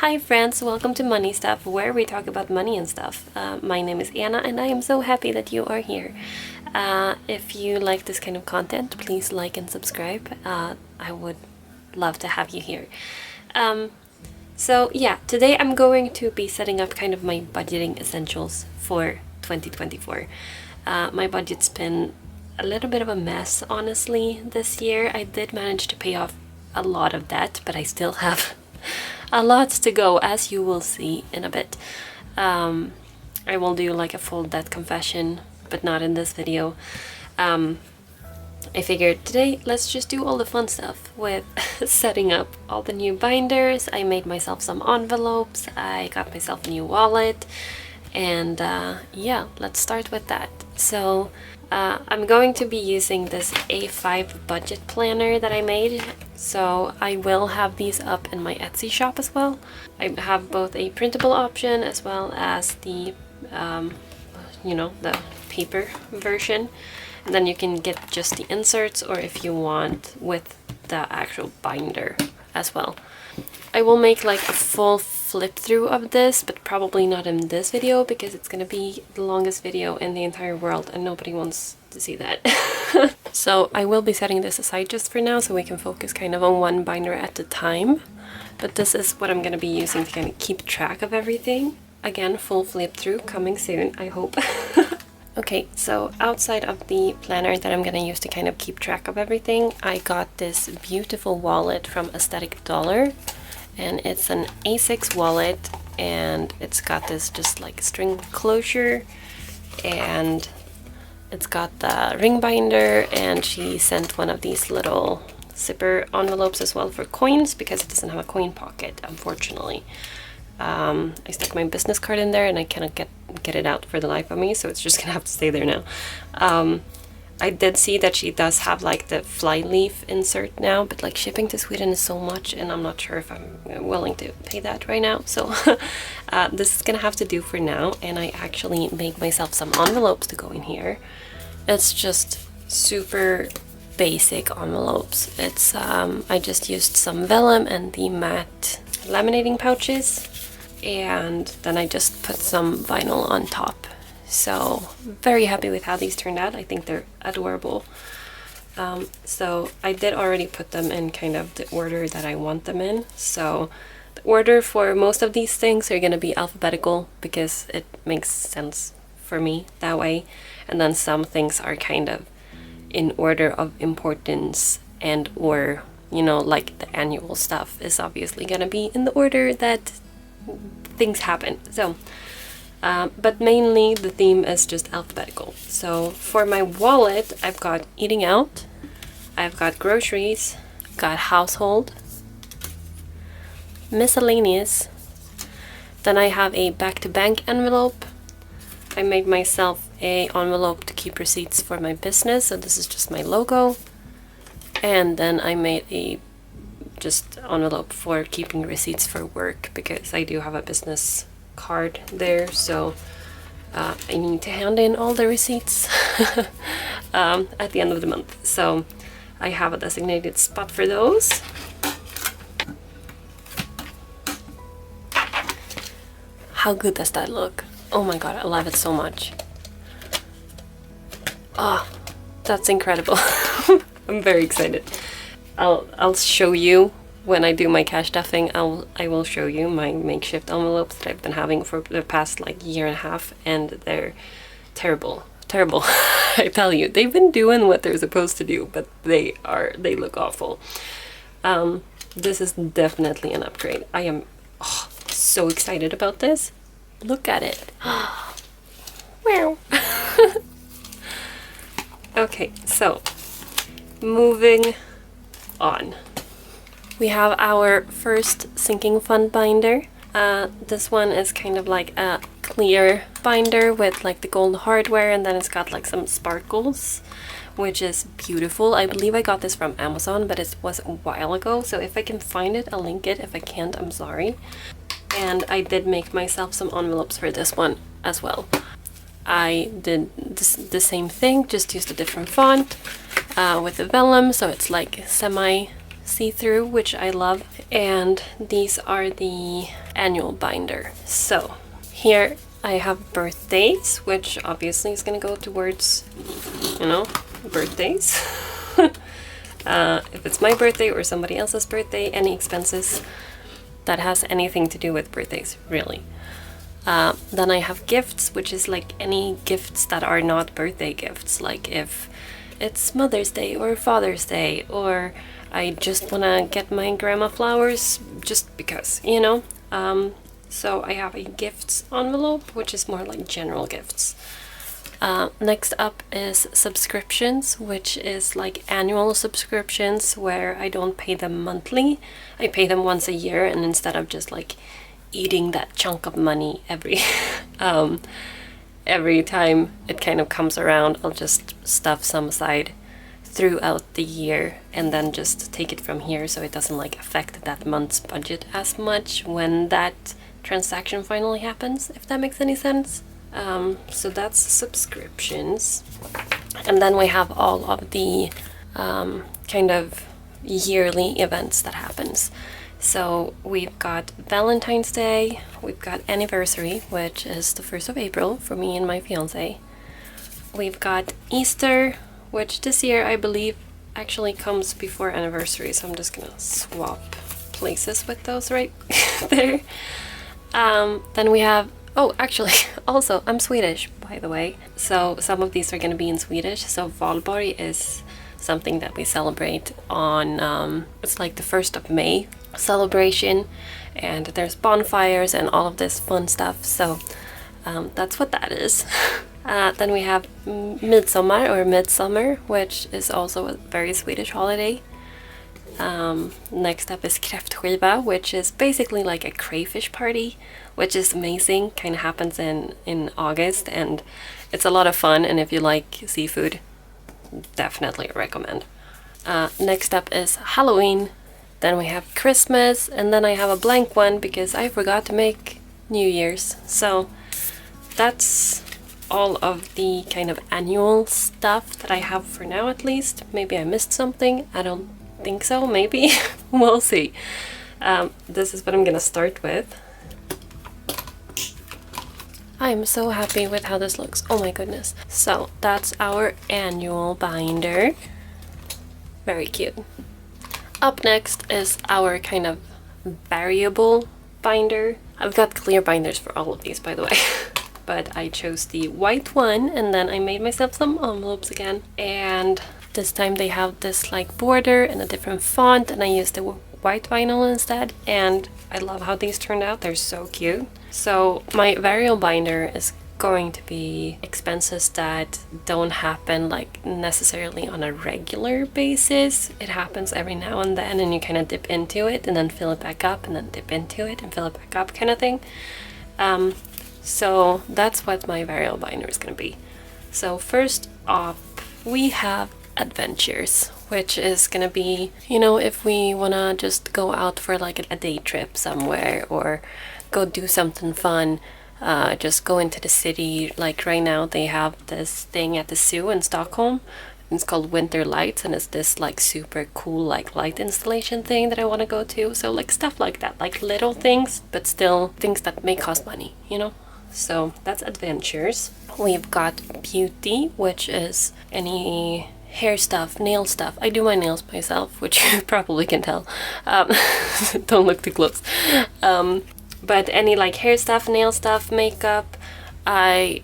Hi friends, welcome to Money Stuff, where we talk about money and stuff. My name is Anna and I am so happy that you are here. If you like this kind of content, please like and subscribe. I would love to have you here. So yeah, today I'm going to be setting up kind of my budgeting essentials for 2024. My budget's been a little bit of a mess, honestly, this year. I did manage to pay off a lot of debt, but I still have a lot to go, as you will see in a bit. I will do like a full debt confession, but not in this video. I figured today let's just do all the fun stuff with setting up all the new binders. I made myself some envelopes, I got myself a new wallet, and yeah, let's start with that. So I'm going to be using this A5 budget planner that I made, so I will have these up in my Etsy shop as well. I have both a printable option as well as the, the paper version, and then you can get just the inserts, or if you want, with the actual binder as well. I will make like a full flip through of this, but probably not in this video because it's gonna be the longest video in the entire world and nobody wants to see that. So I will be setting this aside just for now so we can focus kind of on one binder at a time. But this is what I'm gonna be using to kind of keep track of everything. Again, full flip through coming soon, I hope. Okay, so outside of the planner that I'm gonna use to kind of keep track of everything, I got this beautiful wallet from Aesthetic Dollar, and it's an A6 wallet, and it's got this just like string closure, and it's got the ring binder, and she sent one of these little zipper envelopes as well for coins because it doesn't have a coin pocket, unfortunately. I stuck my business card in there and I cannot get it out for the life of me, so it's just gonna have to stay there now. I did see that she does have like the flyleaf insert now, but like shipping to Sweden is so much and I'm not sure if I'm willing to pay that right now, so this is gonna have to do for now. And I actually made myself some envelopes to go in here. It's just super basic envelopes. It's I just used some vellum and the matte laminating pouches, and then I just put some vinyl on top. So very happy with how these turned out. I think they're adorable. So I did already put them in kind of the order that I want them in. So the order for most of these things are going to be alphabetical because it makes sense for me that way. And then some things are kind of in order of importance, and or like the annual stuff is obviously going to be in the order that things happen. So but mainly the theme is just alphabetical. So for my wallet, I've got eating out, I've got groceries, got household, miscellaneous, then I have a back to bank envelope. I made myself a envelope to keep receipts for my business, so this is just my logo. And then I made a just envelope for keeping receipts for work because I do have a business card there, so I need to hand in all the receipts at the end of the month. So I have a designated spot for those. How good does that look? Oh my god, I love it so much. Oh, that's incredible. I'm very excited. I'll show you when I do my cash stuffing. I will show you my makeshift envelopes that I've been having for the past like year and a half, and they're terrible. I tell you, they've been doing what they're supposed to do, but they look awful. This is definitely an upgrade. I am so excited about this. Look at it. Wow. Okay, so moving on. We have our first sinking fund binder. This one is kind of like a clear binder with like the gold hardware, and then it's got like some sparkles, which is beautiful. I believe I got this from Amazon, but it was a while ago, so if I can find it, I'll link it. If I can't, I'm sorry. And I did make myself some envelopes for this one as well. I did the same thing, just used a different font with the vellum, so it's like see-through, which I love. And these are the annual binder. So here I have birthdays, which obviously is going to go towards, birthdays. If it's my birthday or somebody else's birthday, any expenses that has anything to do with birthdays, really. Then I have gifts, which is like any gifts that are not birthday gifts, like if it's Mother's Day or Father's Day, or I just want to get my grandma flowers just because, So I have a gifts envelope, which is more like general gifts. Next up is subscriptions, which is like annual subscriptions where I don't pay them monthly. I pay them once a year, and instead of just like eating that chunk of money every time it kind of comes around, I'll just stuff some aside throughout the year and then just take it from here, so it doesn't like affect that month's budget as much when that transaction finally happens, if that makes any sense. So that's subscriptions. And then we have all of the kind of yearly events that happens. So we've got Valentine's Day, we've got anniversary, which is the 1st of April for me and my fiance. We've got Easter, which this year I believe actually comes before anniversary, so I'm just gonna swap places with those right there. Then we have, actually, also, I'm Swedish, by the way, so some of these are gonna be in Swedish. So Valborg is something that we celebrate on, it's like the 1st of May celebration, and there's bonfires and all of this fun stuff, so that's what that is. Then we have Midsommar or Midsummer, which is also a very Swedish holiday. Next up is Kräftskiva, which is basically like a crayfish party, which is amazing, kind of happens in August, and it's a lot of fun, and if you like seafood, definitely recommend. Next up is Halloween, then we have Christmas, and then I have a blank one because I forgot to make New Year's. So that's all of the kind of annual stuff that I have for now, at least. Maybe I missed something, I don't think so, maybe. We'll see. This is what I'm gonna start with. I'm so happy with how this looks. Oh my goodness. So that's our annual binder. Very cute. Up next is our kind of variable binder. I've got clear binders for all of these, by the way. But I chose the white one, and then I made myself some envelopes again. And this time they have this like border and a different font, and I used the white vinyl instead. And I love how these turned out. They're so cute. So my variable binder is going to be expenses that don't happen like necessarily on a regular basis. It happens every now and then, and you kind of dip into it and then fill it back up and then dip into it and fill it back up kind of thing. So that's what my variable binder is going to be. So first off, we have adventures, which is going to be, if we want to just go out for like a day trip somewhere or go do something fun. Just go into the city. Like right now they have this thing at the zoo in Stockholm. It's called Winter Lights, and it's this like super cool like light installation thing that I want to go to. So like stuff like that, like little things, but still things that may cost money, So that's adventures. We've got beauty, which is any hair stuff, nail stuff. I do my nails myself, which you probably can tell. Don't look too close. But any like hair stuff, nail stuff, makeup. I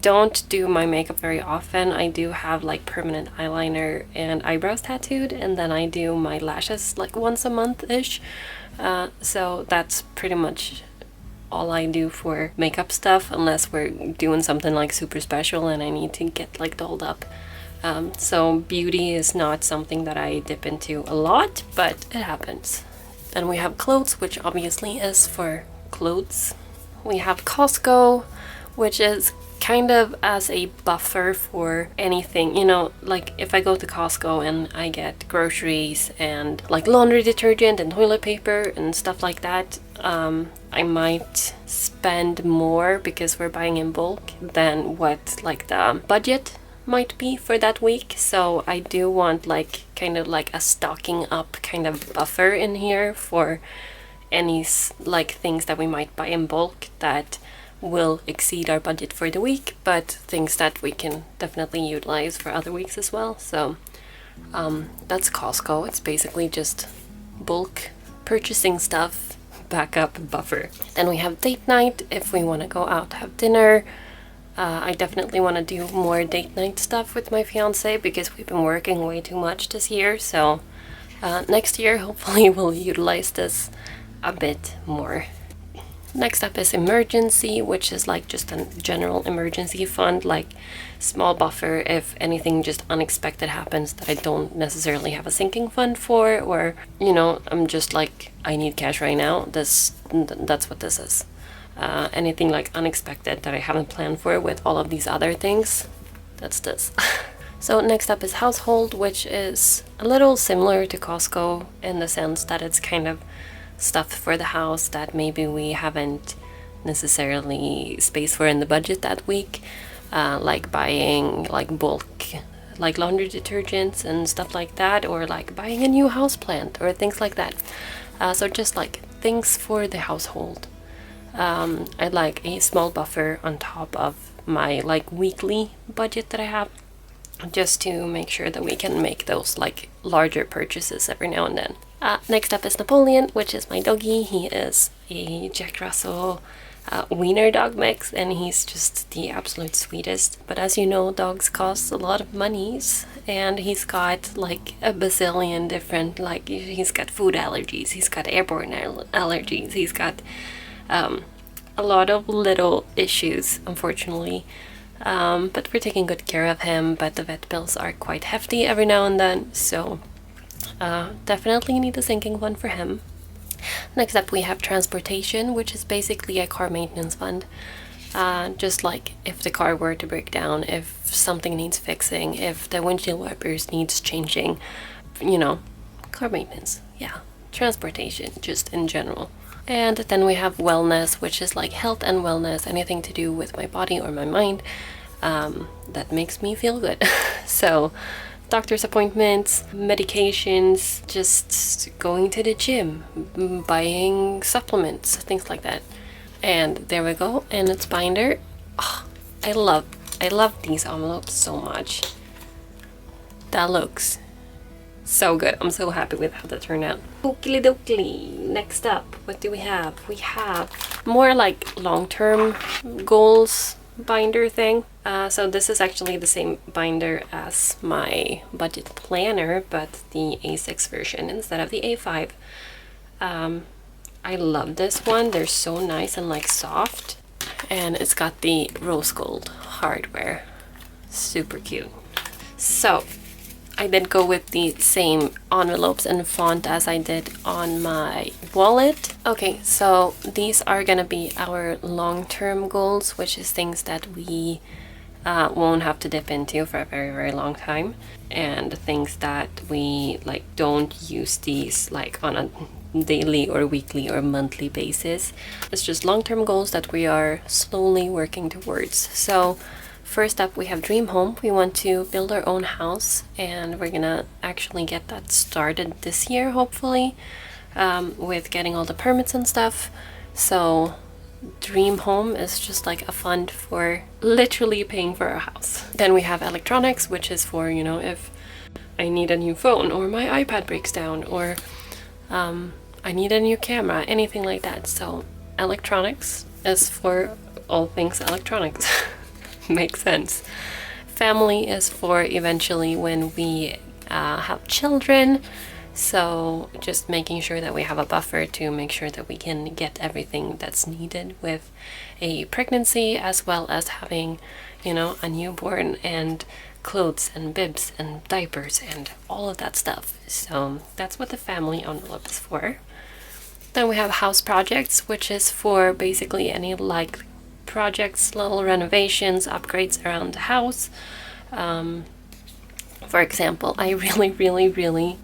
don't do my makeup very often. I do have like permanent eyeliner and eyebrows tattooed, and then I do my lashes like once a month-ish. So that's pretty much all I do for makeup stuff, unless we're doing something like super special and I need to get like dolled up. So beauty is not something that I dip into a lot, but it happens. Then we have clothes, which obviously is for clothes. We have Costco, which is kind of as a buffer for anything, like if I go to Costco and I get groceries and like laundry detergent and toilet paper and stuff like that, I might spend more because we're buying in bulk than what like the budget might be for that week. So I do want like kind of like a stocking up kind of buffer in here for any like things that we might buy in bulk that will exceed our budget for the week, but things that we can definitely utilize for other weeks as well. So that's Costco. It's basically just bulk purchasing stuff, backup buffer. Then we have date night if we want to go out have dinner. I definitely want to do more date night stuff with my fiance because we've been working way too much this year. So next year hopefully we'll utilize this a bit more. Next up is emergency, which is like just a general emergency fund, like small buffer if anything just unexpected happens that I don't necessarily have a sinking fund for, or you know, I'm just like, I need cash right now. That's what this is. Anything like unexpected that I haven't planned for with all of these other things, that's this. So next up is household, which is a little similar to Costco in the sense that it's kind of stuff for the house that maybe we haven't necessarily space for in the budget that week, like buying like bulk like laundry detergents and stuff like that, or like buying a new house plant or things like that. So just like things for the household. I'd like a small buffer on top of my like weekly budget that I have, just to make sure that we can make those like larger purchases every now and then. Next up is Napoleon, which is my doggy. He is a Jack Russell wiener dog mix, and he's just the absolute sweetest. But as you know, dogs cost a lot of monies, and he's got like a bazillion different, like he's got food allergies, he's got airborne allergies, he's got a lot of little issues, unfortunately. But we're taking good care of him, but the vet bills are quite hefty every now and then, so definitely need a sinking fund for him. Next up we have transportation, which is basically a car maintenance fund. Just like if the car were to break down, if something needs fixing, if the windshield wipers needs changing, you know, car maintenance. Yeah, transportation just in general. And then we have wellness, which is like health and wellness, anything to do with my body or my mind that makes me feel good. So doctor's appointments, medications, just going to the gym, buying supplements, things like that. And there we go, and it's binder. Oh, I love these envelopes so much. That looks so good. I'm so happy with how that turned out. Oakley dokley. Next up, what do we have? We have more like long-term goals binder thing. So this is actually the same binder as my budget planner, but the A6 version instead of the A5. I love this one. They're so nice and like soft, and it's got the rose gold hardware. Super cute. So I did go with the same envelopes and font as I did on my wallet. Okay, so these are gonna be our long-term goals, which is things that we won't have to dip into for a very, very long time, and things that we like don't use these like on a daily or weekly or monthly basis. It's just long-term goals that we are slowly working towards. So first up we have dream home. We want to build our own house, and we're gonna actually get that started this year, hopefully, with getting all the permits and stuff. So dream home is just like a fund for literally paying for our house. Then we have electronics, which is for, you know, if I need a new phone or my iPad breaks down, or I need a new camera, anything like that. So electronics is for all things electronics. Makes sense. Family is for eventually when we have children. So just making sure that we have a buffer to make sure that we can get everything that's needed with a pregnancy, as well as having, you know, a newborn, and clothes and bibs and diapers and all of that stuff. So that's what the family envelope is for. Then we have house projects, which is for basically any like projects, little renovations, upgrades around the house. For example, I really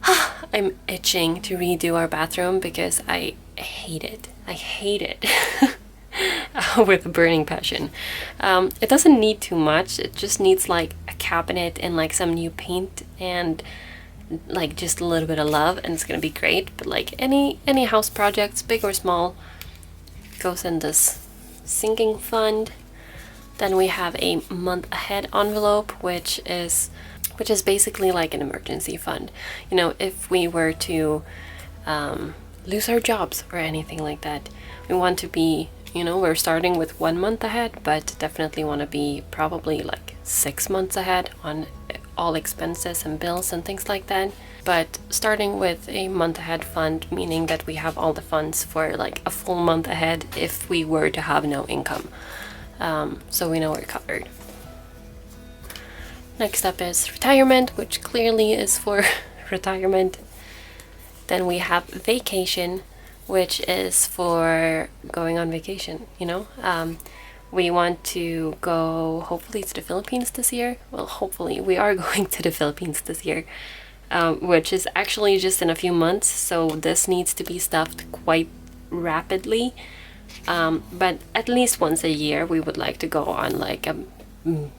I'm itching to redo our bathroom because I hate it. with a burning passion. It doesn't need too much. It just needs like a cabinet and like some new paint and like just a little bit of love, and it's gonna be great. But like any house projects, big or small, goes in this sinking fund. Then we have a month ahead envelope, which is basically like an emergency fund. You know, if we were to lose our jobs or anything like that, we want to be, you know, we're starting with 1 month ahead, but definitely want to be probably like 6 months ahead on all expenses and bills and things like that. But starting with a month ahead fund, meaning that we have all the funds for like a full month ahead if we were to have no income. So we know we're covered. Next up is retirement, which clearly is for retirement. Then we have vacation, which is for going on vacation, you know. We want to go hopefully to the Philippines this year. Well, hopefully we are going to the Philippines this year, which is actually just in a few months, so this needs to be stuffed quite rapidly. But at least once a year we would like to go on like a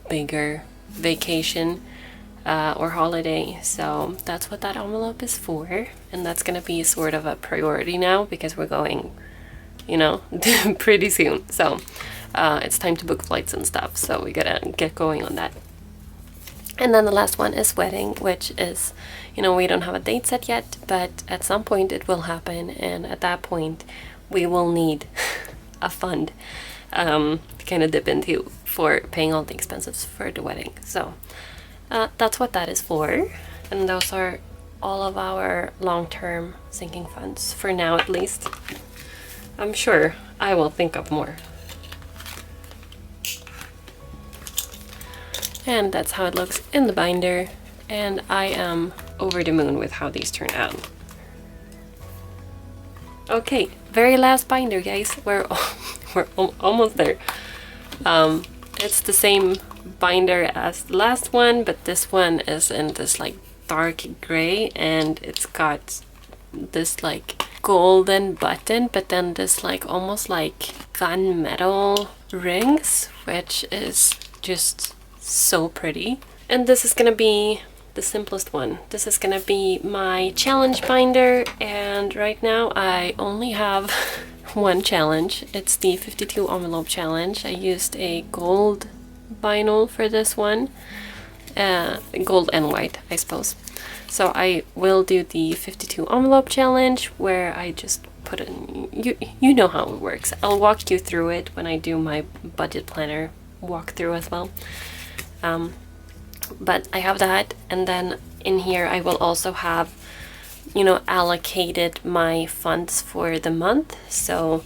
bigger vacation or holiday. So that's what that envelope is for, and that's gonna be sort of a priority now because we're going, you know, pretty soon. So it's time to book flights and stuff, so we gotta get going on that. And then the last one is wedding, which is, you know, we don't have a date set yet, but at some point it will happen, and at that point we will need a fund to kind of dip into for paying all the expenses for the wedding. So that's what that is for, and those are all of our long-term sinking funds for now, at least. I'm sure I will think of more. And that's how it looks in the binder, and I am over the moon with how these turn out. Okay, very last binder, guys. We're almost there. It's the same binder as the last one, but this one is in this like dark gray, and it's got this like golden button, but then this like almost like gunmetal rings, which is just so pretty. And this is gonna be the simplest one. This is gonna be my challenge binder, and right now I only have one challenge. It's the 52 envelope challenge. I used a gold vinyl for this one, gold and white, I suppose. So I will do the 52 envelope challenge, where I just put in, you know how it works. I'll walk you through it when I do my budget planner walkthrough as well. But I have that, and then in here I will also have, you know, allocated my funds for the month. So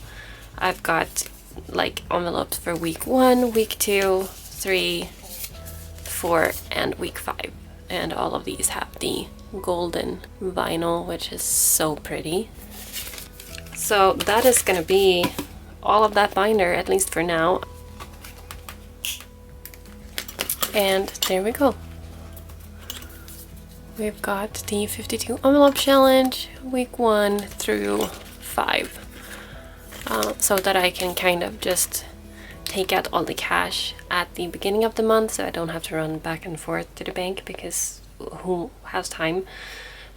I've got like envelopes for week 1, week 2, 3, 4, and week 5. And all of these have the golden vinyl, which is so pretty. So that is gonna be all of that binder, at least for now. And there we go. We've got the 52 envelope challenge, week 1 through 5. So that I can kind of just take out all the cash at the beginning of the month, so I don't have to run back and forth to the bank, because who has time?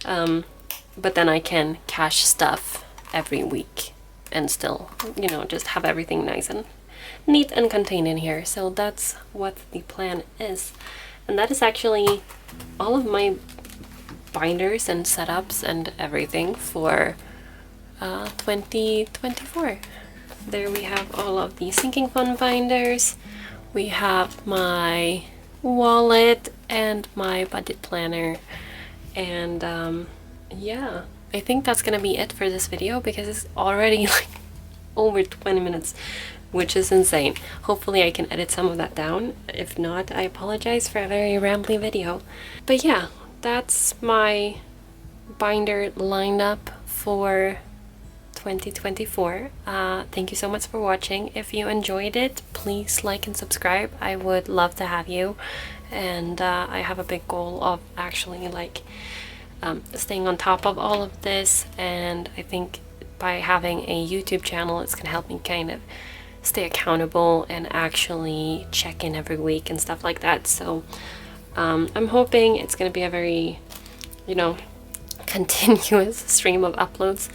But then I can cash stuff every week and still, you know, just have everything nice and neat and contained in here. So that's what the plan is, and that is actually all of my binders and setups and everything for 2024. There we have all of the sinking fund binders. We have my wallet and my budget planner, and yeah, I think that's gonna be it for this video, because it's already like over 20 minutes, which is insane. Hopefully I can edit some of that down. If not, I apologize for a very rambly video. But yeah, that's my binder lineup for 2024. Thank you so much for watching. If you enjoyed it, please like and subscribe. I would love to have you. And I have a big goal of actually like staying on top of all of this, and I think by having a YouTube channel, it's gonna help me kind of stay accountable and actually check in every week and stuff like that. So I'm hoping it's gonna be a very, you know, continuous stream of uploads.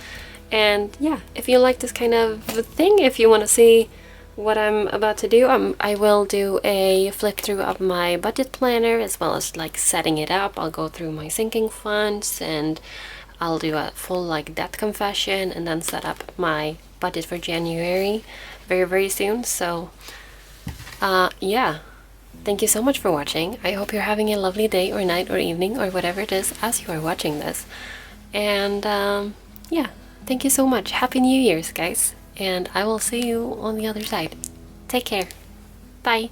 And yeah, if you like this kind of thing, if you want to see what I'm about to do, I will do a flip through of my budget planner, as well as like setting it up. I'll go through my sinking funds, and I'll do a full like debt confession, and then set up my budget for January very soon. So yeah, thank you so much for watching. I hope you're having a lovely day or night or evening or whatever it is as you are watching this. And yeah, thank you so much. Happy New Year's, guys. And I will see you on the other side. Take care. Bye.